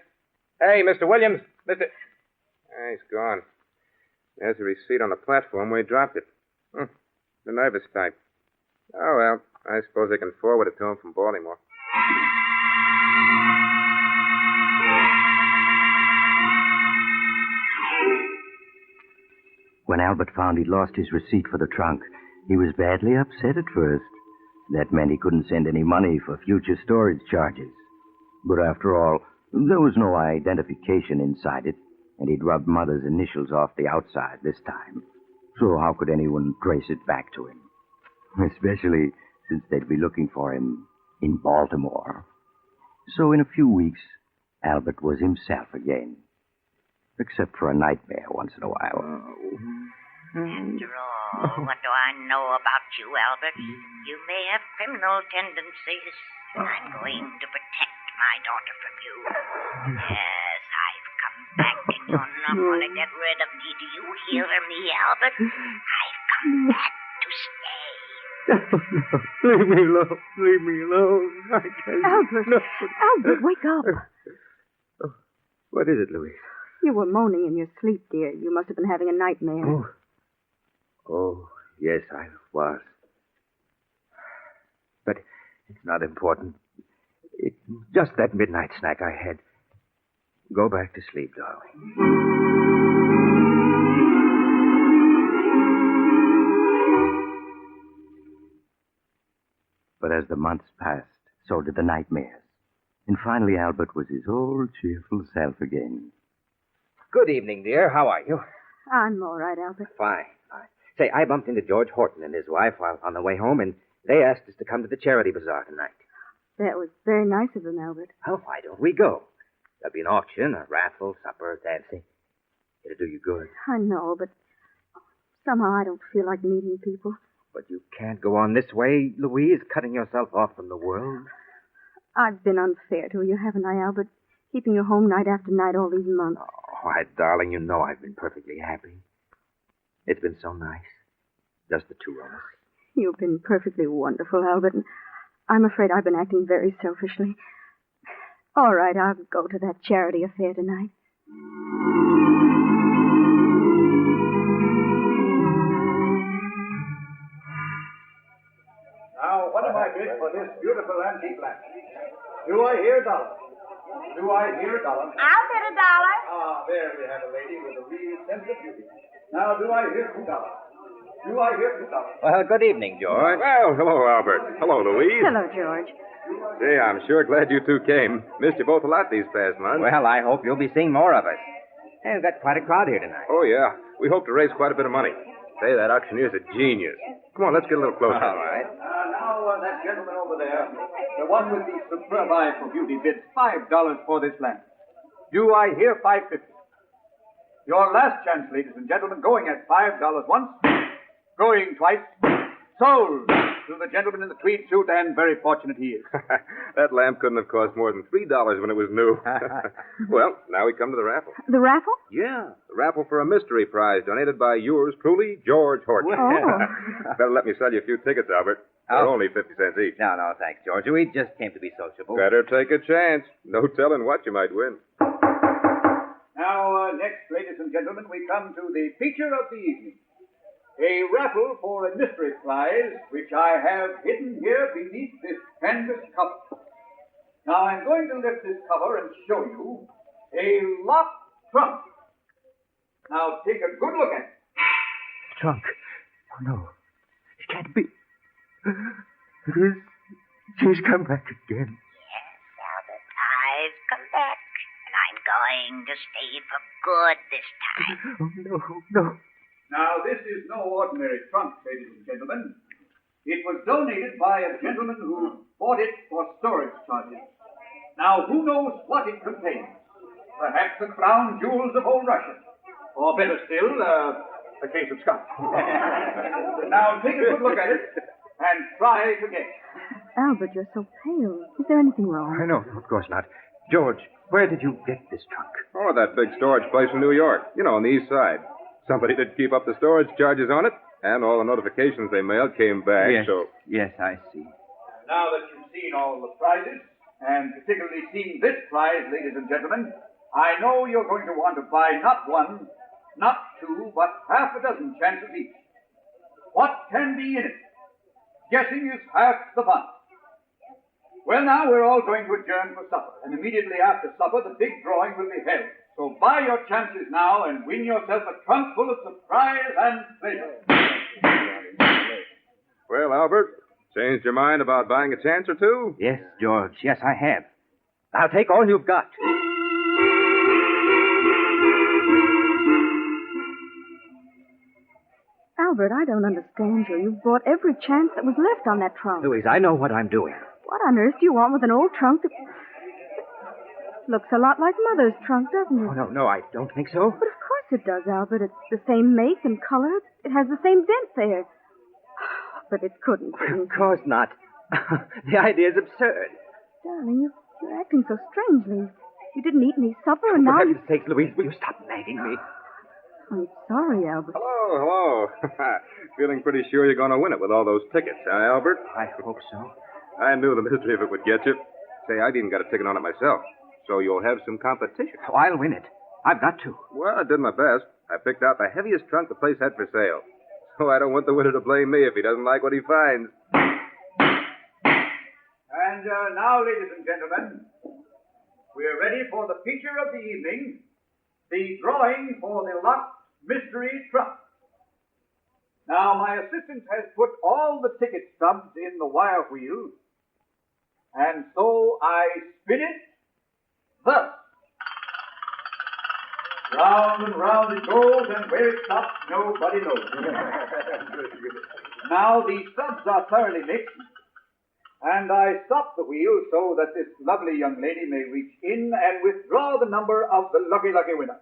Hey, Mr. Williams. He's gone. There's the receipt on the platform where he dropped it. The nervous type. Oh, well, I suppose they can forward it to him from Baltimore. When Albert found he'd lost his receipt for the trunk, he was badly upset at first. That meant he couldn't send any money for future storage charges. But after all, there was no identification inside it, and he'd rubbed Mother's initials off the outside this time. So how could anyone trace it back to him? Especially since they'd be looking for him in Baltimore. So in a few weeks, Albert was himself again. Except for a nightmare once in a while. After all, what do I know about you, Albert? You may have criminal tendencies. I'm going to protect my daughter from you. Yes, I've come back, and you're not going to get rid of me. Do you hear me, Albert? I've come back to stay. Leave me alone. Leave me alone. I can't. Albert! No. Albert, wake up. What is it, Louise? You were moaning in your sleep, dear. You must have been having a nightmare. Oh, yes, I was. But it's not important. It's just that midnight snack I had. Go back to sleep, darling. But as the months passed, so did the nightmares. And finally, Albert was his old cheerful self again. Good evening, dear. How are you? I'm all right, Albert. Fine. Say, I bumped into George Horton and his wife while on the way home, and they asked us to come to the charity bazaar tonight. That was very nice of them, Albert. Oh, why don't we go? There'll be an auction, a raffle, supper, dancing. It'll do you good. I know, but somehow I don't feel like meeting people. But you can't go on this way, Louise, cutting yourself off from the world. I've been unfair to you, haven't I, Albert? Keeping you home night after night all these months. Oh, why, darling, you know I've been perfectly happy. It's been so nice. Just the two of us. You've been perfectly wonderful, Albert, and I'm afraid I've been acting very selfishly. All right, I'll go to that charity affair tonight. Now, what am I bid for this beautiful antique lamp? Do I hear $1? Do I hear $1? I'll bid $1. Ah, there we have a lady with a real sense of beauty. Now, do I hear $2? Do I hear $2? Well, good evening, George. Well, hello, Albert. Hello, Louise. Hello, George. Say, I'm sure glad you two came. Missed you both a lot these past months. Well, I hope you'll be seeing more of us. Hey, we've got quite a crowd here tonight. Oh, yeah. We hope to raise quite a bit of money. Say, that auctioneer's a genius. Come on, let's get a little closer. All right. Now, that gentleman over there, the one with the superb eye for beauty, bids $5 for this lamp. Do I hear $5.50? Your last chance, ladies and gentlemen, going at $5 once, going twice, sold to the gentleman in the tweed suit, and very fortunate he is. That lamp couldn't have cost more than $3 when it was new. Well, now we come to the raffle. The raffle? Yeah, the raffle for a mystery prize donated by yours truly, George Horton. Oh. Better let me sell you a few tickets, Albert. They're only 50 cents each. No, thanks, George. We just came to be sociable. Better take a chance. No telling what you might win. Now, next, ladies and gentlemen, we come to the feature of the evening. A raffle for a mystery prize, which I have hidden here beneath this canvas cover. Now, I'm going to lift this cover and show you a locked trunk. Now, take a good look at it. Trunk. Oh, no. It can't be. It is. She's come back again. Yes, Albert, I've come back, and I'm going to stay for good this time. Oh, no. Now, this is no ordinary trunk, ladies and gentlemen. It was donated by a gentleman who bought it for storage charges. Now, who knows what it contains? Perhaps the crown jewels of old Russia. Or better still, a case of scotch. Now, take a good look at it and try to guess. Albert, you're so pale. Is there anything wrong? No, of course not. George, where did you get this trunk? Oh, that big storage place in New York. You know, on the east side. Somebody did keep up the storage charges on it, and all the notifications they mailed came back, Yes, I see. Now that you've seen all the prizes, and particularly seen this prize, ladies and gentlemen, I know you're going to want to buy not one, not two, but half a dozen chances each. What can be in it? Guessing is half the fun. Well, now we're all going to adjourn for supper, and immediately after supper, the big drawing will be held. So buy your chances now and win yourself a trunk full of surprise and pleasure. Well, Albert, changed your mind about buying a chance or two? Yes, George. Yes, I have. I'll take all you've got. Albert, I don't understand you. You've bought every chance that was left on that trunk. Louise, I know what I'm doing. What on earth do you want with an old trunk that looks a lot like Mother's trunk, doesn't it? Oh, no, I don't think so. But of course it does, Albert. It's the same make and color. It has the same dent there. But it couldn't be. Of course not. The idea is absurd. Darling, you're acting so strangely. You didn't eat any supper, and For now heaven's sakes, Louise, will you stop nagging me? I'm sorry, Albert. Hello. Feeling pretty sure you're going to win it with all those tickets, huh, Albert? I hope so. I knew the mystery of it would get you. Say, I've even got a ticket on it myself. So you'll have some competition. Oh, I'll win it. I've got to. Well, I did my best. I picked out the heaviest trunk the place had for sale. So I don't want the winner to blame me if he doesn't like what he finds. And now, ladies and gentlemen, we're ready for the feature of the evening, the drawing for the locked mystery trunk. Now, my assistant has put all the ticket stubs in the wire wheel, and so I spin it thus. Round and round it goes, and where it stops, nobody knows. Now, the stubs are thoroughly mixed, and I stop the wheel so that this lovely young lady may reach in and withdraw the number of the lucky winner.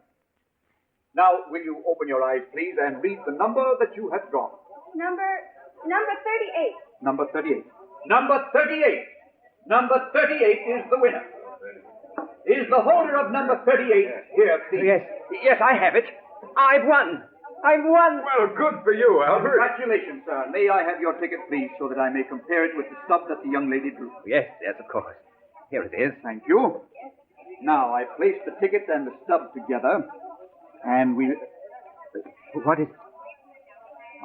Now, will you open your eyes, please, and read the number that you have drawn? Number 38. Number 38. Number 38. Number 38 is the winner. Is the holder of number 38 here, please? Yes, I have it. I've won. Well, good for you, Albert. Congratulations, sir. May I have your ticket, please, so that I may compare it with the stub that the young lady drew? Yes, of course. Here it is. Thank you. Now, I place the ticket and the stub together, and we... What is it?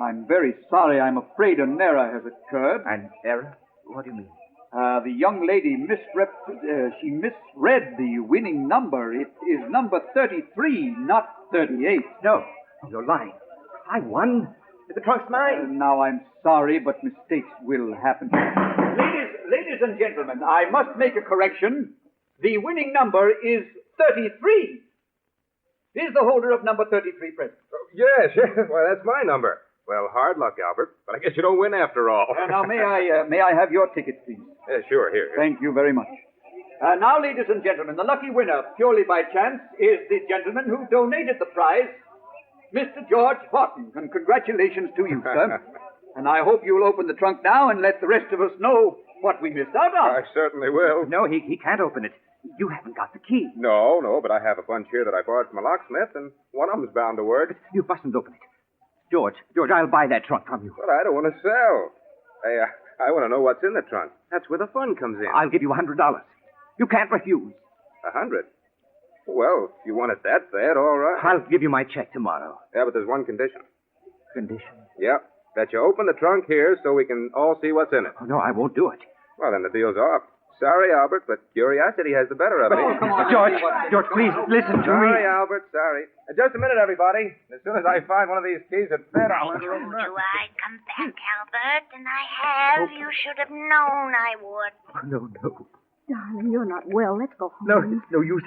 I'm very sorry. I'm afraid an error has occurred. An error? What do you mean? The young lady misread the winning number. It is number 33, not 38. No, you're lying. I won. The trunk's mine. Now, I'm sorry, but mistakes will happen. Ladies and gentlemen, I must make a correction. The winning number is 33. Is the holder of number 33 present? Yes. Well, that's my number. Well, hard luck, Albert, but I guess you don't win after all. Now, may I have your ticket, please? Sure, here. Thank you very much. Now, ladies and gentlemen, the lucky winner, purely by chance, is the gentleman who donated the prize, Mr. George Horton. And congratulations to you, sir. And I hope you'll open the trunk now and let the rest of us know what we missed out on. I certainly will. No, he can't open it. You haven't got the key. No, but I have a bunch here that I borrowed from a locksmith, and one of them's bound to work. You mustn't open it. George, I'll buy that trunk from you. Well, I don't want to sell. Hey, I want to know what's in the trunk. That's where the fun comes in. I'll give you $100. You can't refuse. 100? Well, if you want it that bad, all right. I'll give you my check tomorrow. Yeah, but there's one condition. Condition? Yep. That you open the trunk here so we can all see what's in it. Oh, no, I won't do it. Well, then the deal's off. Sorry, Albert, but curiosity has the better of me. Oh, come on. George, please listen to me. Sorry, Albert, sorry. Just a minute, everybody. As soon as I find one of these keys that fit, I'll... I told you I'd come back, Albert, and I have. You should have known I would. Oh, no. Darling, you're not well. Let's go home. No use.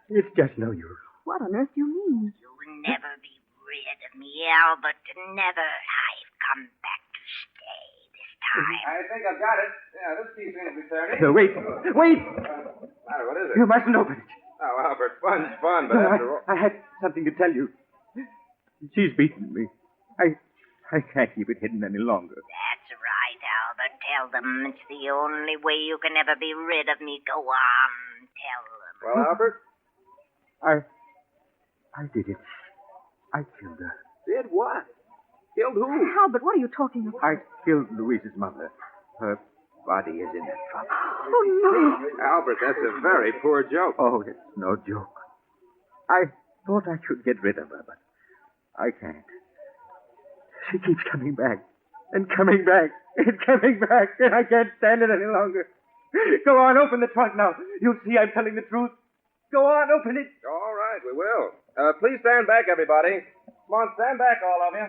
It's just no use. What on earth do you mean? You'll never be rid of me, Albert. Never. I've come back to stay this time. I think I've got it. Yeah, this key seems to be turning. No, wait. Matter, what is it? You mustn't open it. Oh, Albert, fun's fun, but after all... I had something to tell you. She's beaten me. I can't keep it hidden any longer. That's right, Albert. Tell them it's the only way you can ever be rid of me. Go on. Tell them. Well, Albert? I did it. I killed her. Did what? Killed who? Albert, what are you talking about? I killed Louise's mother. Her body is in that trunk. Oh, no. Albert, that's a very poor joke. Oh, it's no joke. I thought I could get rid of her, but I can't. She keeps coming back and coming back and coming back, and I can't stand it any longer. Go on, open the trunk now. You'll see I'm telling the truth. Go on, open it. All right, we will. Please stand back, everybody. Come on, stand back, all of you.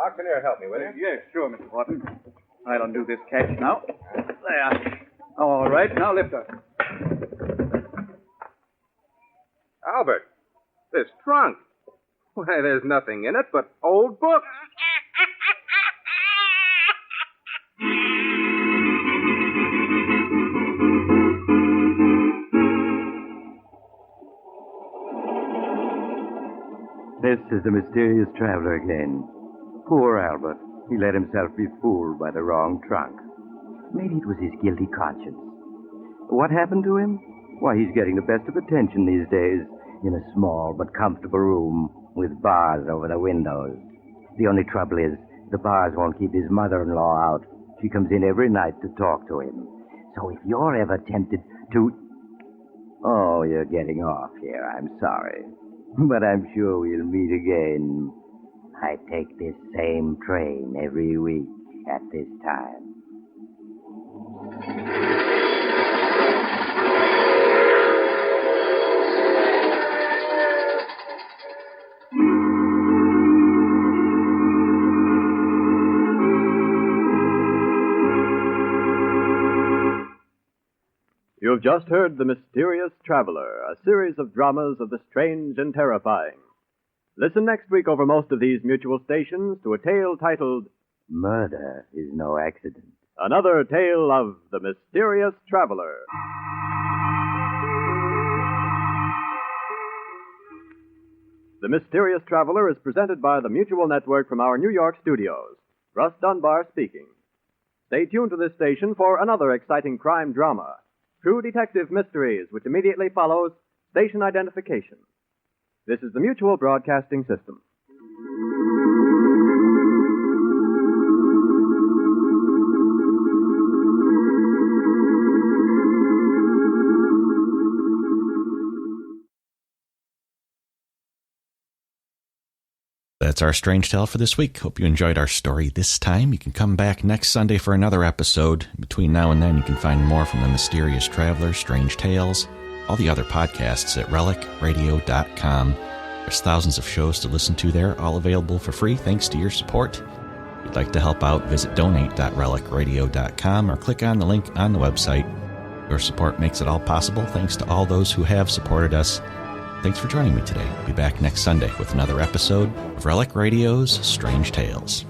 Auctioneer, help me, will you? Yes, sure, Mr. Horton. I'll undo this catch now. There. All right, now lift her. Albert, this trunk. Why, there's nothing in it but old books. This is the mysterious traveler again. Poor Albert. He let himself be fooled by the wrong trunk. Maybe it was his guilty conscience. What happened to him? Why, he's getting the best of attention these days in a small but comfortable room with bars over the windows. The only trouble is the bars won't keep his mother-in-law out. She comes in every night to talk to him. So if you're ever tempted to... Oh, you're getting off here. I'm sorry. But I'm sure we'll meet again. I take this same train every week at this time. You've just heard The Mysterious Traveler, a series of dramas of the strange and terrifying. Listen next week over most of these mutual stations to a tale titled Murder is no accident. Another Tale of the Mysterious Traveler. The Mysterious Traveler is presented by the Mutual Network from our New York studios. Russ Dunbar speaking. Stay tuned to this station for another exciting crime drama, True Detective Mysteries, which immediately follows Station Identification. This is the Mutual Broadcasting System. That's our strange tale for this week. Hope you enjoyed our story this time. You can come back next Sunday for another episode. Between now and then, you can find more from The Mysterious Traveler, Strange Tales, all the other podcasts at relicradio.com. There's thousands of shows to listen to there, all available for free thanks to your support. If you'd like to help out, visit donate.relicradio.com or click on the link on the website. Your support makes it all possible. Thanks to all those who have supported us. Thanks for joining me today. I'll be back next Sunday with another episode of Relic Radio's Strange Tales.